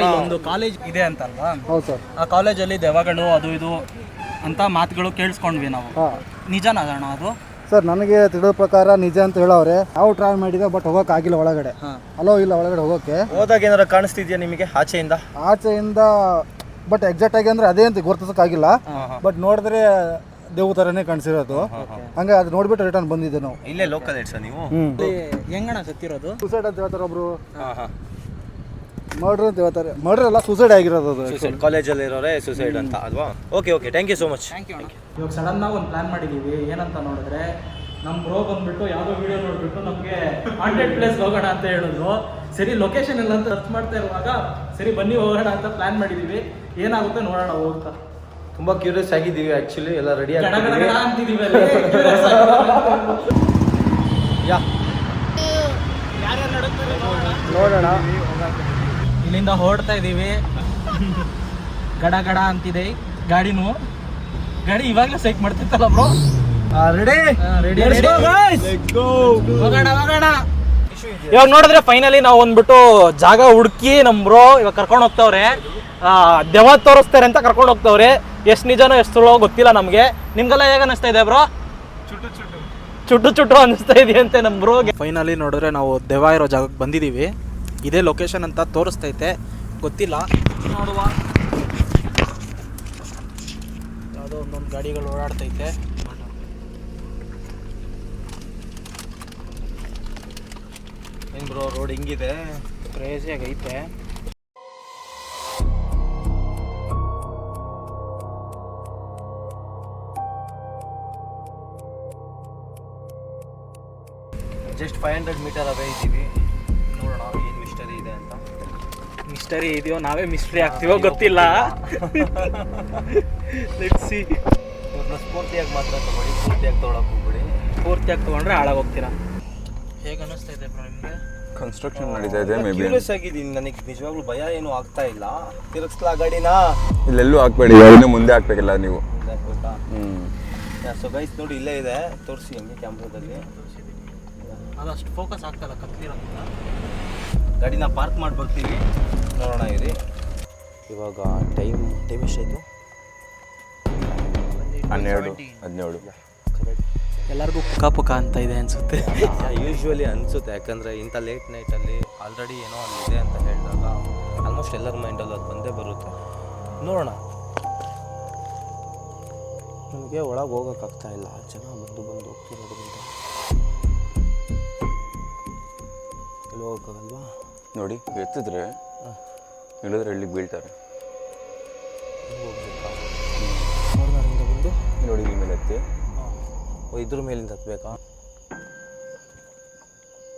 ಇಲ್ಲೊಂದು ಕಾಲೇಜ್ ಇದೆ ಅಂತಲ್ವಾ? ಹೌದು ಸರ್. ಆ ಕಾಲೇಜಲ್ಲಿ ದೆವ್ವಗಳು ಅದು ಇದು ಅಂತ ಮಾತುಗಳು ಕೇಳಿಸ್ಕೊಂಡ್ವಿ ನಾವು. ನಿಜನಾ ಅಣ್ಣ ಅದು? ಸರ್ ನನಗೆ ತಿಳಿದ ಪ್ರಕಾರ ನಿಜ ಅಂತ ಹೇಳವ್ರೆ. ನಾವು ಟ್ರೈ ಮಾಡಿದ್ದೆ ಬಟ್ ಹೋಗೋಕ್ಕಾಗಿಲ್ಲ ಒಳಗಡೆ. ಅಲೋ ಇಲ್ಲ ಒಳಗಡೆ ಹೋಗೋಕ್ಕೆ. ಹೋದಾಗ ಏನಾರ ಕಾಣಿಸ್ತಿದ್ಯಾ ನಿಮಗೆ ಆಚೆಯಿಂದ? ಬಟ್ ಎಕ್ಸಾಕ್ಟ್ ಆಗಿ ಅಂದ್ರೆ ಅದೇ ಅಂತ ಗುರುತಿಸೋಕ್ಕಾಗಿಲ್ಲ. ಬಟ್ ನೋಡಿದ್ರೆ ದೇವ್ ಥರನೇ ಕಾಣಿಸಿರೋದು. ಹಂಗೆ ಅದು ನೋಡ್ಬಿಟ್ಟು ರಿಟರ್ನ್ ಬಂದಿದ್ದೆ ನಾವು. ಇಲ್ಲೇ ಲೋಕಲ್ ಸರ್ ನೀವು? ಹೆಂಗಣ ಸತ್ತಿರೋದು? ಸೂಸೈಡ್ ಅಂತ ಹೇಳ್ತಾರೆ ಒಬ್ರು. ಮರ್ಡರ್ ಅಂತ ಹೇಳ್ತಾರೆ. ಮರ್ಡರ್ ಅಲ್ಲ, ಸೂಸೈಡ್ ಆಗಿರೋದು ಅದು. ಕಾಲೇಜಲ್ಲಿ ಇರೋರೆ ಸೂಸೈಡ್ ಅಂತ ಅಲ್ವಾ? Okay okay, thank you so much. Thank you ಅಣ್ಣ. ಇವಾಗ ಸಡನ್ನಾಗಿ ಒಂದು ಪ್ಲ್ಯಾನ್ ಮಾಡಿದ್ದೀವಿ. ಏನಂತ ನೋಡಿದ್ರೆ ನಮ್ಮ ಬ್ರೋ ಬಂದ್ಬಿಟ್ಟು ಯಾವುದೋ ವಿಡಿಯೋ ನೋಡಿಬಿಟ್ಟು ನಮಗೆ ಹಾಂಟೆಡ್ ಪ್ಲೇಸ್ ಹೋಗೋಣ ಅಂತ ಹೇಳಿದ್ರು. ಸರಿ ಲೊಕೇಶನ್ ಎಲ್ಲ ಅಂತ ಸರ್ಚ್ ಮಾಡ್ತಾ ಇರುವಾಗ ಸರಿ ಬನ್ನಿ ಹೋಗೋಣ ಅಂತ ಪ್ಲ್ಯಾನ್ ಮಾಡಿದ್ದೀವಿ. ಏನಾಗುತ್ತೆ ನೋಡೋಣ ಹೋಗ್ತಾ. ತುಂಬ ಕ್ಯೂರಿಯಸ್ ಆಗಿದ್ದೀವಿ ಆ್ಯಕ್ಚುಲಿ. ಎಲ್ಲ ರೆಡಿ ಅಂತಿದ್ದೀವಿ. ನೋಡೋಣ. ಇಲ್ಲಿಂದ ಹೊರಡ್ತಾ ಇದ್ದೀವಿ. ಗಡ ಗಡ ಅಂತಿದೆ ಗಾಡಿನೂ. ಗಾಡಿ ಇವಾಗಲೇ ಸೈಕ್ ಮಾಡ್ತಿತ್ತಲ್ಲ ಬ್ರೋ. ಇವಾಗ ನೋಡಿದ್ರೆ ಫೈನಲಿ ನಾವು ಬಂದ್ಬಿಟ್ಟು ಜಾಗ ಹುಡುಕಿ ನಮ್ ಬ್ರೋ ಇವಾಗ ಕರ್ಕೊಂಡು ಹೋಗ್ತಾವ್ರೆ. ದೆವ್ವ ತೋರಿಸ್ತಾರೆ ಅಂತ ಕರ್ಕೊಂಡು ಹೋಗ್ತಾವ್ರೆ. ಎಷ್ಟು ನಿಜನೋ ಎಷ್ಟು ಸುಳ್ಳೋ ಗೊತ್ತಿಲ್ಲ ನಮ್ಗೆ. ನಿಮ್ಗೆಲ್ಲ ಹೇಗೆ ಅನಿಸ್ತಾ ಇದೆ ಬ್ರೋ? ಚುಟ್ಟು ಚುಟ್ಟು ಅನಿಸ್ತಾ ಇದೆಯಂತೆ ನಮ್ಮ ಬ್ರೋಗೆ. ಫೈನಲಿ ನೋಡಿದ್ರೆ ನಾವು ದೆವ್ವ ಇರೋ ಜಾಗಕ್ಕೆ ಬಂದಿದ್ದೀವಿ. ಇದೇ ಲೊಕೇಶನ್ ಅಂತ ತೋರಿಸ್ತೈತೆ, ಗೊತ್ತಿಲ್ಲ ನೋಡುವ. ಯಾವುದೋ ಒಂದೊಂದು ಗಾಡಿಗಳು ಓಡಾಡ್ತೈತೆ. ಏನು ಬ್ರೋ ರೋಡ್ ಹಿಂಗಿದೆ? ಕ್ರೇಜಿಯಾಗಿ ಐತೆ. ಜಸ್ಟ್ 500 ಮೀಟರ್ ಅವೇ ಇದ್ದೀವಿ. ನೋಡೋಣ ಏನು ಮಿಸ್ಟರಿ ಇದೆ ಅಂತ. ಮಿಸ್ಟರಿ ಇದೆಯೋ ನಾವೇ ಮಿಸ್ಟ್ರಿ ಆಗ್ತೀವೋ ಗೊತ್ತಿಲ್ಲ. Let's see. ಇವ್ರನ್ನ ಸ್ಫೂರ್ತಿಯಾಗಿ ಮಾತ್ರ ತಗೊಳ್ಳಿ, ಪೂರ್ತಿಯಾಗಿ ತೊಗೊಳಕ್ಕೆ ಹೋಗ್ಬಿಡಿ. ಪೂರ್ತಿಯಾಗಿ ತೊಗೊಂಡ್ರೆ ಹಾಳಾಗೋಗ್ತೀರಾ. ಹೇಗೆ ಅನ್ನಿಸ್ತಾ ಇದೆ ಬ್ರೋ ನಿಮಗೆ? ಕನ್ಸ್ಟ್ರಕ್ಷನ್ ನಡೀತಾ ಇದೆ. ಕ್ಯೂರಿಯಸ್ ಆಗಿದ್ದೀನಿ. ನನಗೆ ನಿಜವಾಗ್ಲೂ ಭಯ ಏನೂ ಆಗ್ತಾ ಇಲ್ಲ. ತಿರುಗಿಸ್ಲಾ ಗಾಡಿನ? ಇಲ್ಲೆಲ್ಲೂ ಹಾಕ್ಬೇಡಿ, ಇನ್ನು ಮುಂದೆ ಹಾಕ್ಬೇಕಿಲ್ಲ ನೀವು. ಮುಂದೆ ಹಾಕ್ಬೇಕಾ? ಸೊ ಗೈಸ್ ನೋಡಿ ಇಲ್ಲೇ ಇದೆ, ತೋರಿಸಿ ಹಂಗೆ ಕ್ಯಾಮ್ರಾದಲ್ಲಿ. ಅದಷ್ಟು ಫೋಕಸ್ ಆಗ್ತಲ್ಲ ಕತ್ಲಿರೋದ್ರಿಂದ. ಗಾಡಿನ ಪಾರ್ಕ್ ಮಾಡಿ ಬರ್ತೀವಿ, ನೋಡೋಣ ಇರಿ. ಇವಾಗ ಟೈಮ್ ಎಷ್ಟಾಯಿತು? 12. ಎಲ್ಲರಿಗೂ ಪುಕ ಪುಕ ಅಂತ ಇದೆ ಅನಿಸುತ್ತೆ. ಯೂಶ್ವಲಿ ಅನಿಸುತ್ತೆ, ಯಾಕಂದರೆ ಇಂಥ ಲೇಟ್ ನೈಟಲ್ಲಿ ಆಲ್ರೆಡಿ ಏನೋ ಅಲ್ಲಿದೆ ಅಂತ ಹೇಳಿದಾಗ ಆಲ್ಮೋಸ್ಟ್ ಎಲ್ಲರ ಮೈಂಡಲ್ಲಿ ಅದು ಬಂದೇ ಬರುತ್ತೆ. ನೋಡೋಣ. ನಮಗೆ ಒಳಗೆ ಹೋಗೋಕ್ಕಾಗ್ತಾ ಇಲ್ಲ, ಜನ ಬಂದು ಹೋಗ್ತಿರೋದ್ರಿಂದ. ಎಲ್ಲಿ ಹೋಗೋಕ್ಕಾಗಲ್ವಾ? ನೋಡಿ ಎತ್ತಿದ್ರೆ ಇಳಿದ್ರೆ ಇಲ್ಲಿಗೆ ಬೀಳ್ತಾರೆ. ಹೋಗ್ಬೇಕಾ? ಹೊರಗಡೆಯಿಂದ ಬಂದು ನೋಡಿ ಇಲ್ಲಿ ಮೇಲೆ ಎತ್ತಿ. ಇದ್ರ ಮೇಲಿಂದ ಹತ್ಬೇಕಾ?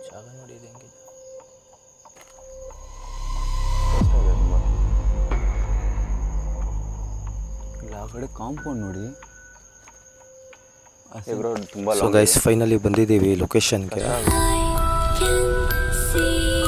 ಜಾಗ ನೋಡಿ ಇದು ಹೆಂಗಿದೆ. ಇಲ್ಲಿ ಆ ಕಡೆ ಕಾಂಪೌಂಡ್ ನೋಡಿ. ತುಂಬ ಸೊ ಗೈಸ್ ಫೈನಲಿ ಬಂದಿದ್ದೀವಿ ಲೊಕೇಶನ್ಗೆ. I can see